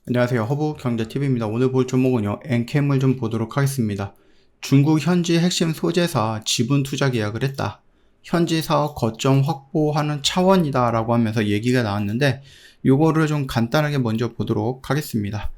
안녕하세요. 허브경제TV입니다. 오늘 볼 종목은요, 엔캠을 좀 보도록 하겠습니다. 중국 현지 핵심 소재사 지분 투자 계약을 했다. 현지 사업 거점 확보하는 차원이다 라고 하면서 얘기가 나왔는데, 요거를 좀 간단하게 먼저 보도록 하겠습니다.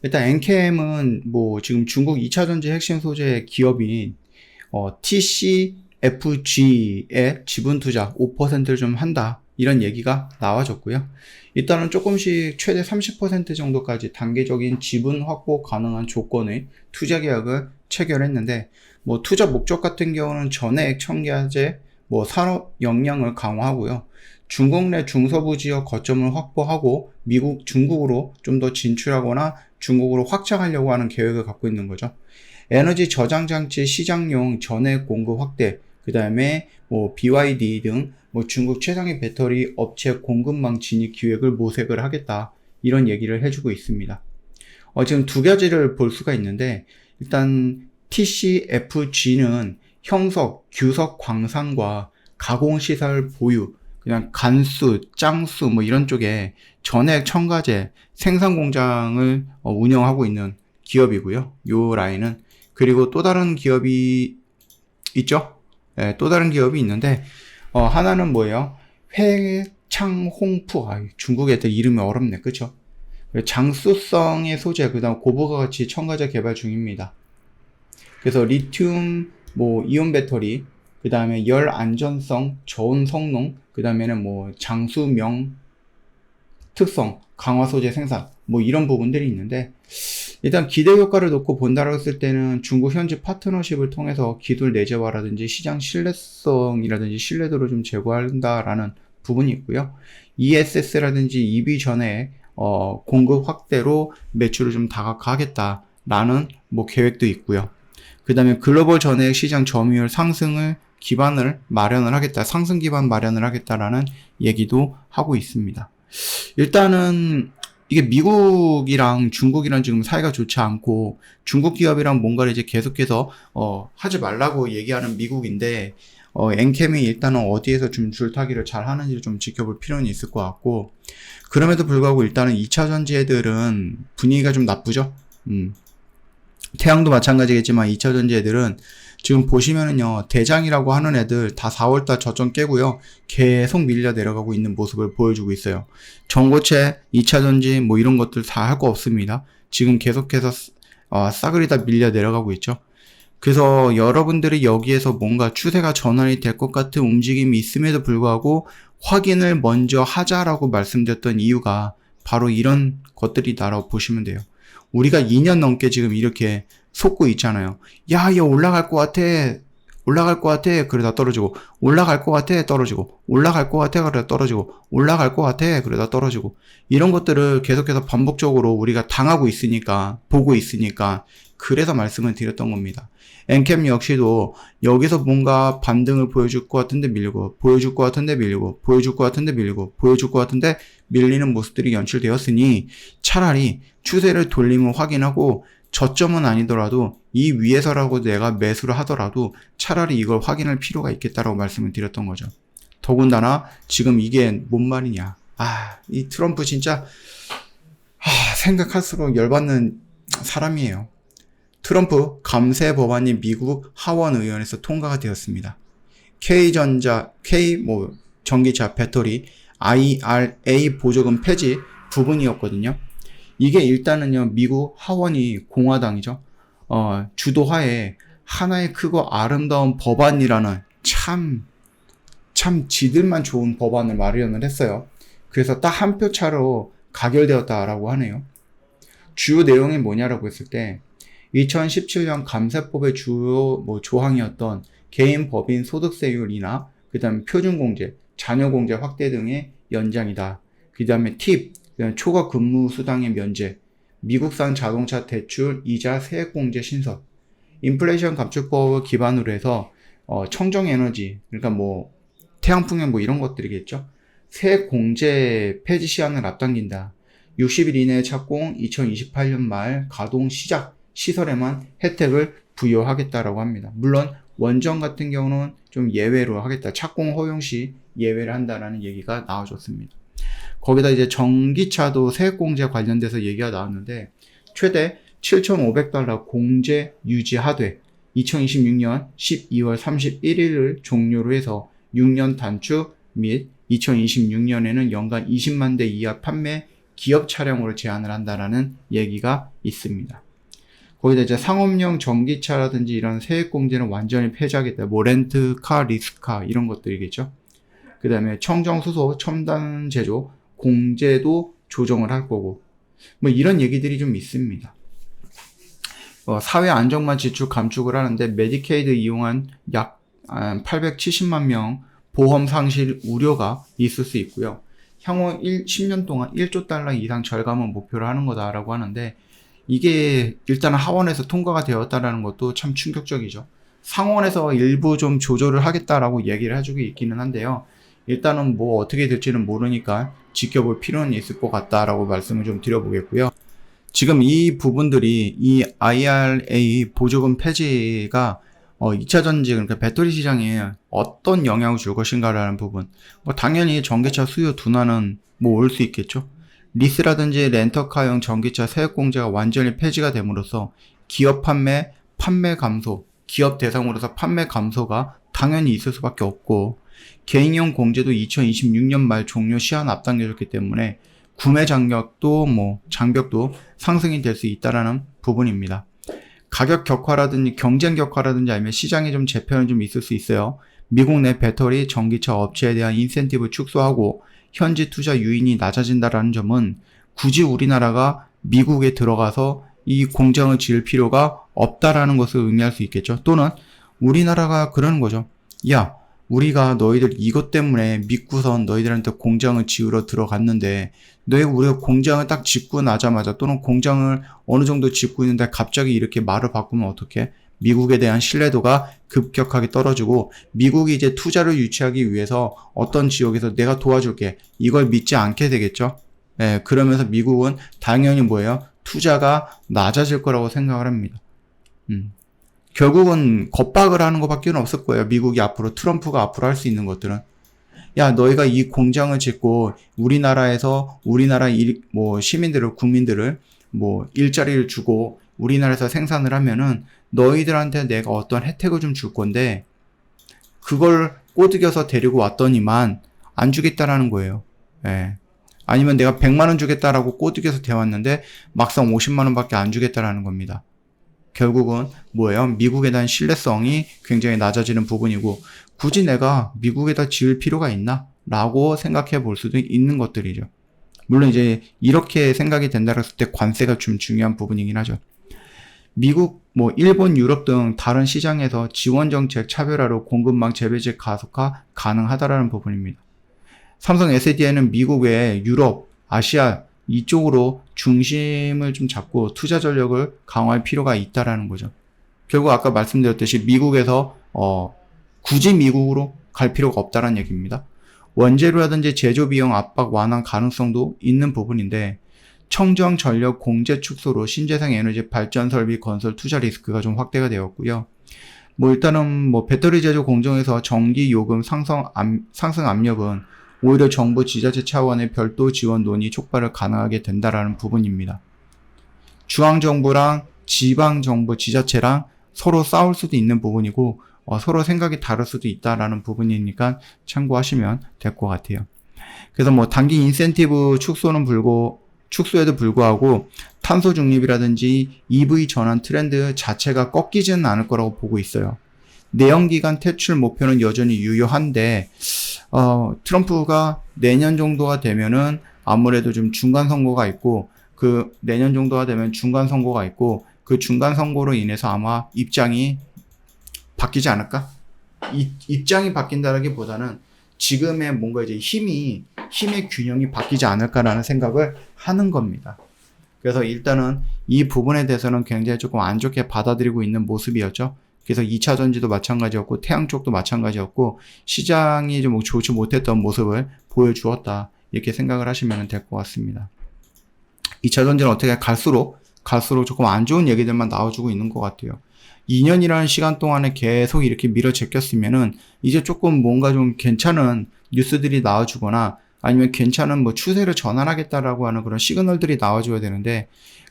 일단 엔캠은 뭐 지금 중국 2차 전지 핵심 소재 기업인 TCFG의 지분 투자 5%를 좀 한다. 이런 얘기가 나와졌고요. 일단은 조금씩 최대 30% 정도까지 단계적인 지분 확보 가능한 조건의 투자 계약을 체결했는데, 뭐 투자 목적 같은 경우는 전해액 청약제, 뭐 산업 역량을 강화하고요. 중국 내 중서부 지역 거점을 확보하고 중국으로 좀 더 진출하거나 중국으로 확장하려고 하는 계획을 갖고 있는 거죠. 에너지 저장 장치 시장용 전해액 공급 확대, 그 다음에 뭐 BYD 등 뭐 중국 최상위 배터리 업체 공급망 진입 기획을 모색을 하겠다. 이런 얘기를 해주고 있습니다. 지금 두 가지를 볼 수가 있는데, 일단 TCFG는 형석, 규석 광산과 가공시설 보유, 그냥 간수, 짱수 뭐 이런 쪽에 전액 첨가제 생산 공장을 운영하고 있는 기업이고요. 요 라인은. 그리고 또 다른 기업이 있죠? 네, 또 다른 기업이 있는데, 하나는 뭐예요? 회창홍푸. 중국 애들 이름이 어렵네. 그쵸? 장수성의 소재, 그 다음 고부가 가치 첨가제 개발 중입니다. 그래서 리튬, 뭐, 이온 배터리, 그 다음에 열 안전성, 저온 성능, 그 다음에는 뭐, 장수명 특성, 강화 소재 생산, 뭐 이런 부분들이 있는데, 일단 기대 효과를 놓고 본다라고 했을 때는 중국 현지 파트너십을 통해서 기술 내재화라든지 시장 신뢰성이라든지 신뢰도를 좀 제고한다라는 부분이 있고요. ESS라든지 EV 전에 공급 확대로 매출을 좀 다각화하겠다라는 뭐 계획도 있고요. 그 다음에 글로벌 전액 시장 점유율 상승을 기반을 마련을 하겠다, 상승 기반 마련을 하겠다라는 얘기도 하고 있습니다. 일단은 이게 미국이랑 중국이랑 지금 사이가 좋지 않고 중국 기업이랑 뭔가를 이제 계속해서 하지 말라고 얘기하는 미국인데, 엔캠이 일단은 어디에서 좀 줄타기를 잘 하는지를 좀 지켜볼 필요는 있을 것 같고, 그럼에도 불구하고 일단은 2차 전지 애들은 분위기가 좀 나쁘죠. 태양도 마찬가지겠지만 2차 전지 애들은 지금 보시면은요, 대장이라고 하는 애들 다 4월달 저점 깨고요, 계속 밀려 내려가고 있는 모습을 보여주고 있어요. 전고체, 2차 전지 뭐 이런 것들 다 할 거 없습니다. 지금 계속해서 싸그리 다 밀려 내려가고 있죠. 그래서 여러분들이 여기에서 뭔가 추세가 전환이 될 것 같은 움직임이 있음에도 불구하고 확인을 먼저 하자라고 말씀드렸던 이유가 바로 이런 것들이다라고 보시면 돼요. 우리가 2년 넘게 지금 이렇게 속고 있잖아요. 야, 얘 올라갈 것 같아. 올라갈 것 같아. 그러다 떨어지고. 올라갈 것 같아. 떨어지고. 올라갈 것 같아. 그러다 떨어지고. 올라갈 것 같아. 그러다 떨어지고. 이런 것들을 계속해서 반복적으로 우리가 당하고 있으니까, 보고 있으니까, 그래서 말씀을 드렸던 겁니다. 엔캠 역시도 여기서 뭔가 반등을 보여줄 것 같은데 밀고, 보여줄 것 같은데 밀고, 보여줄 것 같은데 밀고, 보여줄 것 같은데 밀리는 모습들이 연출되었으니 차라리 추세를 돌림을 확인하고, 저점은 아니더라도 이 위에서라고 내가 매수를 하더라도 차라리 이걸 확인할 필요가 있겠다라고 말씀을 드렸던 거죠. 더군다나 지금 이게 뭔 말이냐. 이 트럼프 진짜 생각할수록 열받는 사람이에요. 트럼프 감세 법안이 미국 하원 의원에서 통과가 되었습니다. 전기차 배터리 IRA 보조금 폐지 부분이었거든요. 이게 일단은요, 미국 하원이 공화당이죠. 주도하에 하나의 크고 아름다운 법안이라는 참 지들만 좋은 법안을 마련을 했어요. 그래서 딱 한 표 차로 가결되었다라고 하네요. 주요 내용이 뭐냐라고 했을 때, 2017년 감세법의 주요 조항이었던 개인 법인 소득세율이나 그 다음에 표준공제, 자녀공제 확대 등의 연장이다. 그 다음에 팁, 초과 근무 수당의 면제, 미국산 자동차 대출 이자 세액공제 신설, 인플레이션 감축법을 기반으로 해서 청정에너지, 그러니까 뭐 태양풍력 뭐 이런 것들이겠죠. 세액공제 폐지 시한을 앞당긴다. 60일 이내에 착공, 2028년 말 가동 시작 시설에만 혜택을 부여하겠다라고 합니다. 물론 원전 같은 경우는 좀 예외로 하겠다. 착공 허용 시 예외를 한다라는 얘기가 나와줬습니다. 거기다 이제 전기차도 세액공제 관련돼서 얘기가 나왔는데 최대 7,500달러 공제 유지하되 2026년 12월 31일을 종료로 해서 6년 단축 및 2026년에는 연간 20만 대 이하 판매 기업 차량으로 제한을 한다라는 얘기가 있습니다. 거기다 이제 상업용 전기차라든지 이런 세액공제는 완전히 폐지하겠다. 뭐 렌트카, 리스카 이런 것들이겠죠. 그 다음에 청정수소, 첨단 제조, 공제도 조정을 할 거고 뭐 이런 얘기들이 좀 있습니다. 사회 안정만 지출 감축을 하는데 메디케이드 이용한 약 870만 명 보험 상실 우려가 있을 수 있고요. 향후 10년 동안 1조 달러 이상 절감을 목표로 하는 거다라고 하는데 이게 일단 하원에서 통과가 되었다라는 것도 참 충격적이죠. 상원에서 일부 좀 조절을 하겠다라고 얘기를 해주고 있기는 한데요. 일단은 뭐 어떻게 될지는 모르니까 지켜볼 필요는 있을 것 같다라고 말씀을 좀 드려보겠고요. 지금 이 부분들이 이 IRA 보조금 폐지가 2차 전지 그러니까 배터리 시장에 어떤 영향을 줄 것인가라는 부분. 뭐 당연히 전기차 수요 둔화는 뭐 올 수 있겠죠. 리스라든지 렌터카용 전기차 세액 공제가 완전히 폐지가 됨으로써 기업 판매 감소, 기업 대상으로서 판매 감소가 당연히 있을 수밖에 없고 개인용 공제도 2026년 말 종료 시한 앞당겨졌기 때문에 구매 장벽도 상승이 될 수 있다라는 부분입니다. 가격 격화라든지 경쟁 격화라든지 아니면 시장에 좀 재편이 좀 있을 수 있어요. 미국 내 배터리 전기차 업체에 대한 인센티브 축소하고 현지 투자 유인이 낮아진다라는 점은 굳이 우리나라가 미국에 들어가서 이 공장을 지을 필요가 없다라는 것을 의미할 수 있겠죠. 또는 우리나라가 그러는 거죠. 야, 우리가 너희들 이것 때문에 믿고선 너희들한테 공장을 지으러 들어갔는데 우리가 공장을 딱 짓고 나자마자 또는 공장을 어느 정도 짓고 있는데 갑자기 이렇게 말을 바꾸면 어떡해? 미국에 대한 신뢰도가 급격하게 떨어지고 미국이 이제 투자를 유치하기 위해서 어떤 지역에서 내가 도와줄게 이걸 믿지 않게 되겠죠. 네, 그러면서 미국은 당연히 뭐예요? 투자가 낮아질 거라고 생각을 합니다. 결국은 겁박을 하는 것밖에 없을 거예요. 미국이 앞으로 트럼프가 앞으로 할 수 있는 것들은 야 너희가 이 공장을 짓고 우리나라에서 우리나라 시민들을 국민들을 일자리를 주고 우리나라에서 생산을 하면은 너희들한테 내가 어떤 혜택을 좀 줄 건데 그걸 꼬드겨서 데리고 왔더니만 안 주겠다라는 거예요. 예. 아니면 내가 100만 원 주겠다라고 꼬드겨서 대왔는데 막상 50만 원밖에 안 주겠다라는 겁니다. 결국은 뭐예요? 미국에 대한 신뢰성이 굉장히 낮아지는 부분이고 굳이 내가 미국에다 지을 필요가 있나? 라고 생각해 볼 수도 있는 것들이죠. 물론 이제 이렇게 생각이 된다고 했을 때 관세가 좀 중요한 부분이긴 하죠. 미국, 일본, 유럽 등 다른 시장에서 지원정책 차별화로 공급망 재배직 가속화 가능하다라는 부분입니다. 삼성 SDI는 미국 외에 유럽, 아시아 이쪽으로 중심을 좀 잡고 투자 전력을 강화할 필요가 있다라는 거죠. 결국 아까 말씀드렸듯이 미국에서 굳이 미국으로 갈 필요가 없다라는 얘기입니다. 원재료라든지 제조 비용 압박 완화 가능성도 있는 부분인데 청정 전력 공제 축소로 신재생 에너지 발전 설비 건설 투자 리스크가 좀 확대가 되었고요. 일단은 배터리 제조 공정에서 전기 요금 상승 압력은 오히려 정부 지자체 차원의 별도 지원 논의 촉발을 가능하게 된다라는 부분입니다. 중앙정부랑 지방정부 지자체랑 서로 싸울 수도 있는 부분이고 서로 생각이 다를 수도 있다라는 부분이니까 참고하시면 될 것 같아요. 그래서 단기 인센티브 축소에도 불구하고 탄소 중립이라든지 EV 전환 트렌드 자체가 꺾이지는 않을 거라고 보고 있어요. 내연기관 퇴출 목표는 여전히 유효한데 트럼프가 내년 정도가 되면은 아무래도 좀 중간 선거가 있고 그 내년 정도가 되면 중간 선거가 있고 그 중간 선거로 인해서 아마 입장이 바뀌지 않을까? 입장이 바뀐다라기보다는 지금의 뭔가 이제 힘의 균형이 바뀌지 않을까라는 생각을 하는 겁니다. 그래서 일단은 이 부분에 대해서는 굉장히 조금 안 좋게 받아들이고 있는 모습이었죠. 그래서 2차 전지도 마찬가지였고 태양 쪽도 마찬가지였고 시장이 좀 좋지 못했던 모습을 보여주었다. 이렇게 생각을 하시면 될 것 같습니다. 2차 전지는 어떻게 갈수록 조금 안 좋은 얘기들만 나와주고 있는 것 같아요. 2년이라는 시간 동안에 계속 이렇게 밀어 제꼈으면은 이제 조금 뭔가 좀 괜찮은 뉴스들이 나와주거나 아니면 괜찮은 뭐 추세를 전환하겠다라고 하는 그런 시그널들이 나와줘야 되는데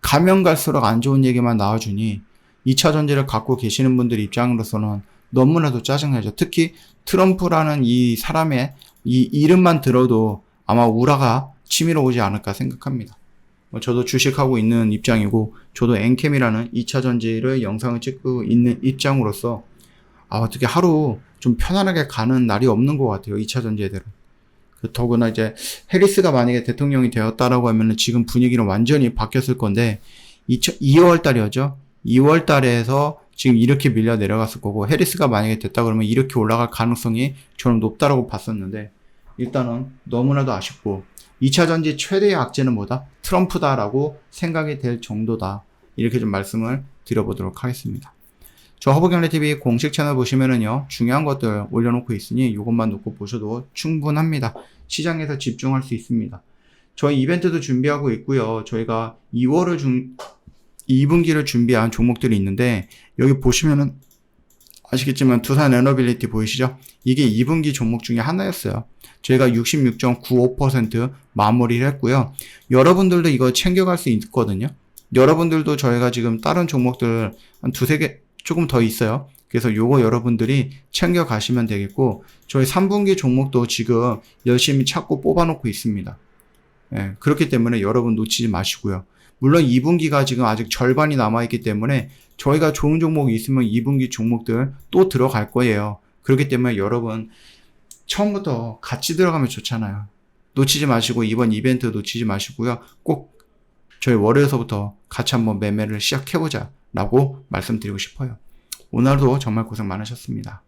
가면 갈수록 안 좋은 얘기만 나와주니 2차 전지를 갖고 계시는 분들 입장으로서는 너무나도 짜증나죠. 특히 트럼프라는 이 사람의 이 이름만 들어도 아마 우라가 치밀어 오지 않을까 생각합니다. 저도 주식하고 있는 입장이고 저도 엔캠이라는 2차 전지를 영상을 찍고 있는 입장으로서 어떻게 하루 좀 편안하게 가는 날이 없는 것 같아요. 2차 전지애들은. 더구나 이제 해리스가 만약에 대통령이 되었다라고 하면은 지금 분위기는 완전히 바뀌었을 건데 2월 달이었죠. 2월 달에서 지금 이렇게 밀려 내려갔을 거고 해리스가 만약에 됐다 그러면 이렇게 올라갈 가능성이 저는 높다라고 봤었는데 일단은 너무나도 아쉽고 2차 전지 최대의 악재는 뭐다? 트럼프다라고 생각이 될 정도다. 이렇게 좀 말씀을 드려보도록 하겠습니다. 저 허브경제TV 공식 채널 보시면은요, 중요한 것들 올려놓고 있으니 이것만 놓고 보셔도 충분합니다. 시장에서 집중할 수 있습니다. 저희 이벤트도 준비하고 있고요. 저희가 2분기를 준비한 종목들이 있는데, 여기 보시면은 아시겠지만 두산 에너빌리티 보이시죠? 이게 2분기 종목 중에 하나였어요. 저희가 66.95% 마무리를 했고요. 여러분들도 이거 챙겨갈 수 있거든요. 여러분들도 저희가 지금 다른 종목들 한 두세 개 조금 더 있어요. 그래서 요거 여러분들이 챙겨 가시면 되겠고 저희 3분기 종목도 지금 열심히 찾고 뽑아놓고 있습니다. 예, 그렇기 때문에 여러분 놓치지 마시고요. 물론 2분기가 지금 아직 절반이 남아있기 때문에 저희가 좋은 종목이 있으면 2분기 종목들 또 들어갈 거예요. 그렇기 때문에 여러분 처음부터 같이 들어가면 좋잖아요. 놓치지 마시고 이번 이벤트 놓치지 마시고요. 꼭 저희 월요일서부터 같이 한번 매매를 시작해보자 라고 말씀드리고 싶어요. 오늘도 정말 고생 많으셨습니다.